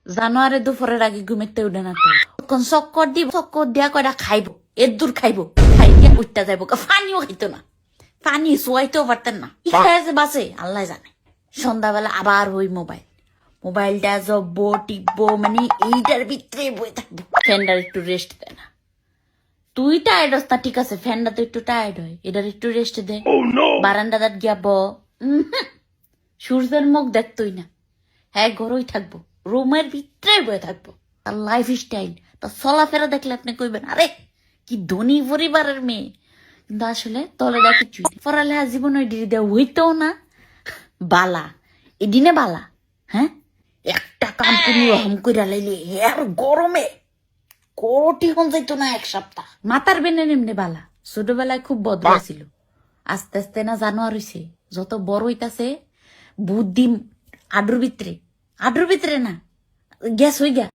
জানুয়ারি দুপুরের আগে ঘুমেতে উঠে না তো তখন চক্কর দিয়া কয়টা খাইব এর দূর খাইব খাই দিয়া উঠতে যাইব পানিও খাইতো না পানি শোয়াইতেও পারতেন না কি খেয়েছে বাসে আল্লাহ জানে সন্ধ্যাবেলা আবার ওই মোবাইলটা জব্বো টিপবো মানে এইটার ভিতরে বই থাকবো ফ্যানটার একটু রেস্ট দেয় না তুই টায়ার্ড হস না ঠিক আছে ফ্যানটা তো একটু টায়ার্ড হয় এটার একটু রেস্ট দে বারান্দাদার গিয়া সূর্যের মুখ দেখতই না হ্যাঁ ঘরই থাকবো রুমের ভিতরে বয়ে থাকবো তার লাইফ স্টাইল তার চলাফেরা দেখলে আপনি কইবেন আরে কি ধনী পরিবারের মেয়ে কিন্তু আসলে তলেটা কিছুই নেই পড়ালেখা জীবন ওই ডিগ্রি দেওয়া হইতেও না বালা এদিনে বালা হ্যাঁ একটা কাম করি হম কইরা লাইলে আর গরমে কোটি হন যাইতো না এক সপ্তাহ মাতার বেনে এমনি বালা ছোটবেলায় খুব বদলা ছিল আস্তে আস্তে না জানোয়ার হইছে যত বড় হইতাছে বুদ্ধি আডুর ভিতরে না গ্যাস হই গা